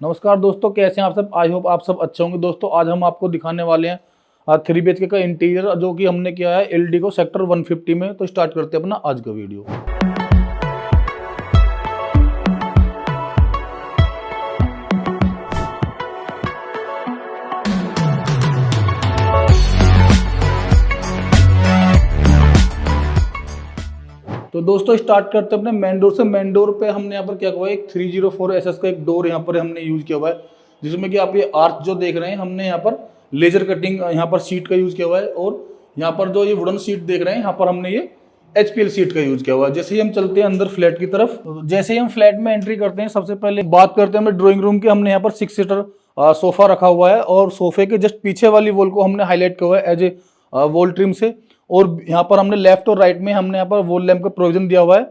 नमस्कार दोस्तों, कैसे हैं आप सब। आई होप आप सब अच्छे होंगे। दोस्तों आज हम आपको दिखाने वाले हैं 3 BHK का इंटीरियर जो कि हमने किया है एलडी को सेक्टर 150 में। तो स्टार्ट करते हैं अपना आज का वीडियो। तो दोस्तों स्टार्ट करते हैं अपने मेन डोर से। मेन डोर पे हमने यहाँ पर क्या हुआ है, एक 304 SS का एक डोर यहाँ पर हमने यूज किया हुआ है, जिसमें कि आप ये आर्च जो देख रहे हैं हमने यहाँ पर लेजर कटिंग यहाँ पर सीट का यूज किया हुआ है। और यहाँ पर जो ये वुडन सीट देख रहे हैं यहाँ पर हमने ये HPL सीट का यूज किया हुआ है। जैसे ही हम चलते हैं अंदर फ्लैट की तरफ, जैसे ही हम फ्लैट में एंट्री करते हैं सबसे पहले बात करते हैं हमने ड्राइंग रूम की। हमने यहाँ पर 6 सीटर सोफा रखा हुआ है और सोफे के जस्ट पीछे वाली वॉल को हमने हाईलाइट किया हुआ है एज ए वॉल ट्रिम से। और यहाँ पर हमने लेफ्ट और राइट में हमने यहाँ पर वॉल लैम्प का प्रोविजन दिया हुआ है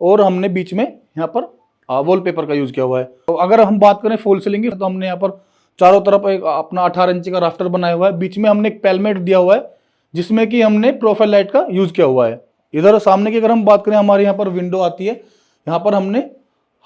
और हमने बीच में यहाँ पर वॉलपेपर का यूज किया हुआ है। तो अगर हम बात करें फॉल सीलिंग की, तो हमने यहाँ पर चारों तरफ एक अपना 18 इंच का राफ्टर बनाया हुआ है। बीच में हमने एक पेलमेट दिया हुआ है जिसमें कि हमने प्रोफाइल लाइट का यूज किया हुआ है। इधर सामने की अगर हम बात करें, हमारे यहाँ पर विंडो आती है, यहाँ पर हमने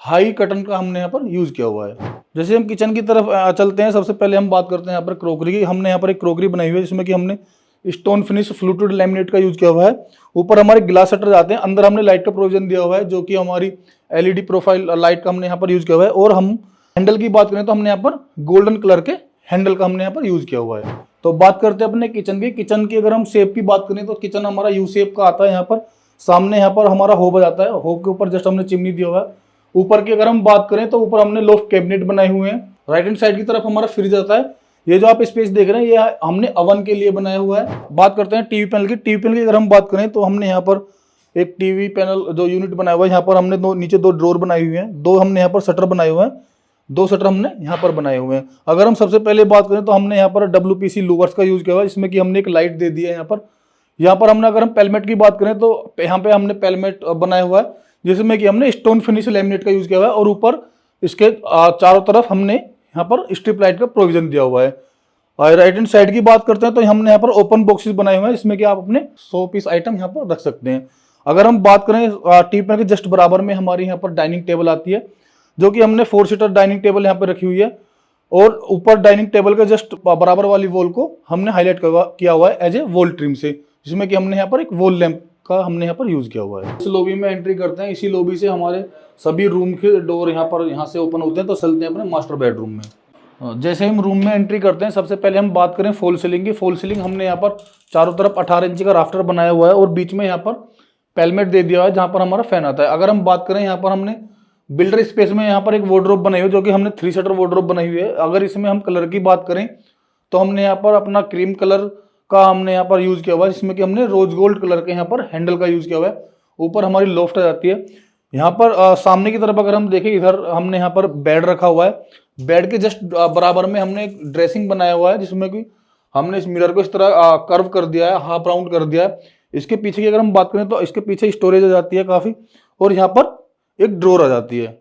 हाई कर्टन का हमने यहाँ पर यूज किया हुआ है। जैसे हम किचन की तरफ चलते हैं, सबसे पहले हम बात करते हैं यहाँ पर क्रोकरी की। हमने यहाँ पर एक क्रोकरी बनाई हुई है जिसमें कि हमने स्टोन फिनिश फ्लूटेड लैमिनेट का यूज किया हुआ है। ऊपर हमारे ग्लास शटर जाते हैं, अंदर हमने लाइट का प्रोविजन दिया हुआ है जो कि हमारी LED प्रोफाइल लाइट का हमने यहाँ पर यूज किया हुआ है। और हम हैंडल की बात करें तो हमने यहाँ पर गोल्डन कलर के हैंडल का हमने यहाँ पर यूज किया हुआ है। तो बात करते हैं अपने किचन की। किचन की अगर हम शेप की बात करें तो किचन हमारा यू शेप का आता है। यहाँ पर सामने यहाँ पर हमारा होब आ जाता है, होब के ऊपर जस्ट हमने चिमनी दिया हुआ है। ऊपर की अगर हम बात करें तो ऊपर हमने लोफ्ट कैबिनेट बनाए हुए हैं। राइट हैंड साइड की तरफ हमारा फ्रिज आता है। ये जो आप स्पेस देख रहे हैं ये हमने ओवन के लिए बनाया हुआ है। बात करते हैं टीवी पैनल की। टीवी पैनल की अगर हम बात करें तो हमने यहाँ पर एक टीवी पैनल जो यूनिट बनाया हुआ है, यहाँ पर हमने नीचे 2 ड्रॉर बनाई हुई हैं, 2 हमने यहाँ पर शटर बनाए हुए हैं, 2 शटर हमने यहाँ पर बनाए हुए हैं। अगर हम सबसे पहले बात करें तो हमने यहाँ पर WPC लूवर्स का यूज किया हुआ है जिसमें कि हमने एक लाइट दे दी है यहाँ पर हमने अगर हम पेलमेट की बात करें तो यहाँ पे हमने पेलमेट बनाया हुआ है जिसमें कि हमने स्टोन फिनिश लैमिनेट का यूज किया हुआ है। और ऊपर इसके चारों तरफ हमने यहाँ पर स्ट्रिप लाइट का प्रोविजन दिया हुआ है। और राइट हैंड साइड की बात करते हैं तो हमने यहाँ पर ओपन बॉक्सेस बनाए हुए हैं जिसमें कि आप अपने 100 पीस आइटम यहाँ पर रख सकते हैं। अगर हम बात करें टीवी पैनल के जस्ट बराबर में हमारी यहाँ पर डाइनिंग टेबल आती है जो कि हमने 4 सीटर डाइनिंग टेबल यहाँ पर रखी हुई है। और ऊपर डाइनिंग टेबल के जस्ट बराबर वाली वॉल को हमने हाईलाइट किया हुआ है एज ए वॉल ट्रिम से, जिसमें कि हमने यहाँ पर एक वॉल लैम्प का हमने यहाँ पर यूज किया हुआ है। इस लॉबी में एंट्री करते हैं। इसी लॉबी से हमारे सभी रूम के डोर यहाँ से ओपन होते हैं। तो चलते हैं अपने मास्टर बेडरूम में। जैसे हम रूम में एंट्री करते हैं सबसे पहले हम बात करें फॉल सीलिंग की। फॉल सीलिंग हमने यहाँ पर चारों तरफ 18 इंच का राफ्टर बनाया हुआ है और बीच में यहाँ पर पेलमेट दे दिया हुआ है जहाँ पर हमारा फैन आता है। अगर हम बात करें यहाँ पर हमने बिल्डर स्पेस में यहाँ पर एक वार्डरोब बनाई हुई है जो कि हमने 3 सीटर वार्डरोब बनाई हुई है। अगर इसमें हम कलर की बात करें तो हमने यहाँ पर अपना क्रीम कलर का हमने यहाँ पर यूज किया हुआ है जिसमें कि हमने रोज गोल्ड कलर के यहाँ पर हैंडल का यूज किया हुआ है। ऊपर हमारी लोफ्ट आ जाती है। यहाँ पर सामने की तरफ अगर हम देखें, इधर हमने यहाँ पर बेड रखा हुआ है। बेड के जस्ट बराबर में हमने एक ड्रेसिंग बनाया हुआ है जिसमें कि हमने इस मिरर को इस तरह कर्व कर दिया है, हाफ राउंड कर दिया है। इसके पीछे की अगर हम बात करें तो इसके पीछे स्टोरेज आ जाती है काफी, और यहाँ पर एक ड्रॉर आ जाती है।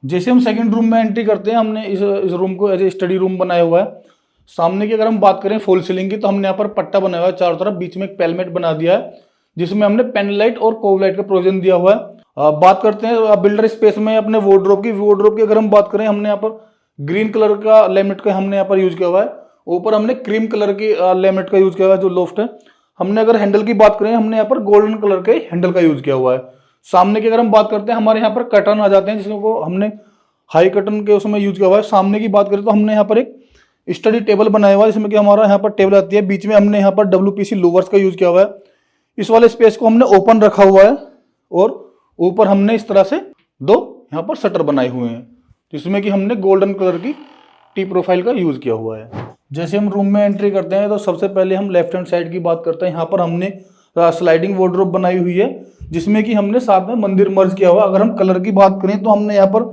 जैसे हम सेकंड रूम में एंट्री करते हैं, हमने इस रूम को एज ए स्टडी रूम बनाया हुआ है। सामने की अगर हम बात करें फॉल सीलिंग की तो हमने यहाँ पर पट्टा बनाया हुआ है चारों तरफ, बीच में एक पेलमेट बना दिया है जिसमें हमने पेन लाइट और कोव लाइट का प्रोविजन दिया हुआ है। बात करते हैं बिल्डर स्पेस में अपने वार्डरोब की अगर हम बात करें, हमने यहाँ पर ग्रीन कलर का लैमिनेट का हमने यहाँ पर यूज किया हुआ है। ऊपर हमने क्रीम कलर की लैमिनेट का यूज किया हुआ है जो लोफ्ट है। हमने अगर हैंडल की बात करें, हमने यहाँ पर गोल्डन कलर के हैंडल का यूज किया हुआ है। सामने की अगर हम बात करते हैं, हमारे यहाँ पर कर्टन आ जाते हैं जिसको हमने हाई कर्टन के उसमें यूज किया हुआ है। सामने की बात करें तो हमने यहाँ पर एक स्टडी टेबल बनाया हुआ है जिसमें कि हमारा यहाँ पर टेबल आती है। बीच में हमने यहाँ पर WPC लूवर्स का यूज किया हुआ है। इस वाले स्पेस को हमने ओपन रखा हुआ है और ऊपर हमने इस तरह से 2 यहाँ पर शटर बनाए हुए हैं जिसमें कि हमने गोल्डन कलर की टी प्रोफाइल का यूज किया हुआ है। जैसे हम रूम में एंट्री करते हैं तो सबसे पहले हम लेफ्ट हैंड साइड की बात करते हैं। यहाँ पर हमने स्लाइडिंग वार्डरोब बनाई हुई है जिसमें कि हमने साथ में मंदिर मर्ज किया हुआ है। अगर हम कलर की बात करें तो हमने यहाँ पर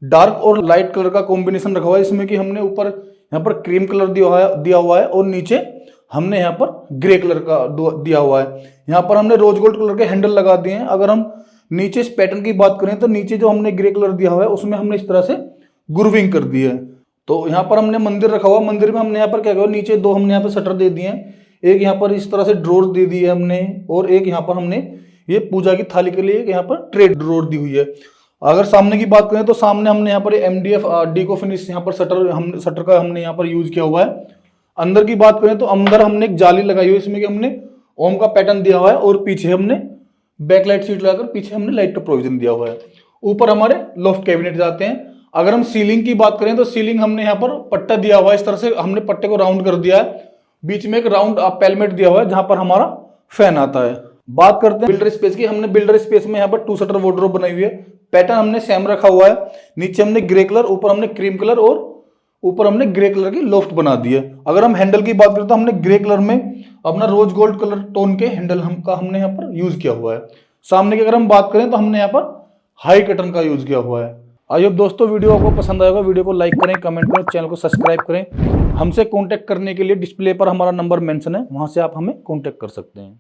डार्क और लाइट कलर का कॉम्बिनेशन रखा हुआ है जिसमें कि हमने ऊपर यहाँ पर क्रीम कलर दिया हुआ है और नीचे हमने यहाँ पर ग्रे कलर का दिया हुआ है। यहाँ पर हमने रोज गोल्ड कलर के हैंडल लगा दिए हैं। अगर हम नीचे इस पैटर्न की बात करें तो नीचे जो हमने ग्रे कलर दिया हुआ है उसमें हमने इस तरह से ग्रूविंग कर दी है। तो यहाँ पर हमने मंदिर रखा हुआ, मंदिर में हमने यहाँ पर क्या किया, नीचे 2 हमने यहाँ पर शटर दे दिए हैं, एक यहाँ पर इस तरह से ड्रॉर दे दी है हमने, और एक यहाँ पर हमने ये पूजा की थाली के लिए यहाँ पर ट्रे ड्रॉर दी हुई है। अगर सामने की बात करें तो सामने हमने यहाँ पर MDF डीको फिनिश यहाँ पर शटर का हमने यहाँ पर यूज किया हुआ है। अंदर की बात करें तो अंदर हमने एक जाली लगाई हुई है, इसमें कि हमने ओम का पैटर्न दिया हुआ है और पीछे हमने बैकलाइट सीट लगाकर पीछे हमने लाइट का प्रोविजन दिया हुआ है। ऊपर हमारे लॉफ्ट कैबिनेट जाते हैं। अगर हम सीलिंग की बात करें तो सीलिंग हमने यहाँ पर पट्टा दिया हुआ है, इस तरह से हमने पट्टे को राउंड कर दिया है। बीच में एक राउंड पेलमेट दिया हुआ है जहां पर हमारा फैन आता है। बात करते हैं बिल्डर स्पेस की। हमने बिल्डर स्पेस में यहाँ पर 2 शटर वार्डरोब बनाई हुई है। पैटर्न हमने सेम रखा हुआ है। नीचे हमने ग्रे कलर, ऊपर हमने क्रीम कलर और ऊपर हमने ग्रे कलर की लॉफ्ट बना दी है। अगर हम हैंडल की बात करें तो हमने ग्रे कलर में अपना रोज गोल्ड कलर टोन के हैंडल हमने यहाँ पर यूज किया हुआ है। सामने की अगर हम बात करें तो हमने यहाँ पर हाई कटन का यूज किया हुआ है। आई होप दोस्तों वीडियो आपको पसंद आएगा। वीडियो को लाइक करें, कमेंट करें, चैनल को सब्सक्राइब करें। हमसे कांटेक्ट करने के लिए डिस्प्ले पर हमारा नंबर मेंशन है, वहां से आप हमें कांटेक्ट कर सकते हैं।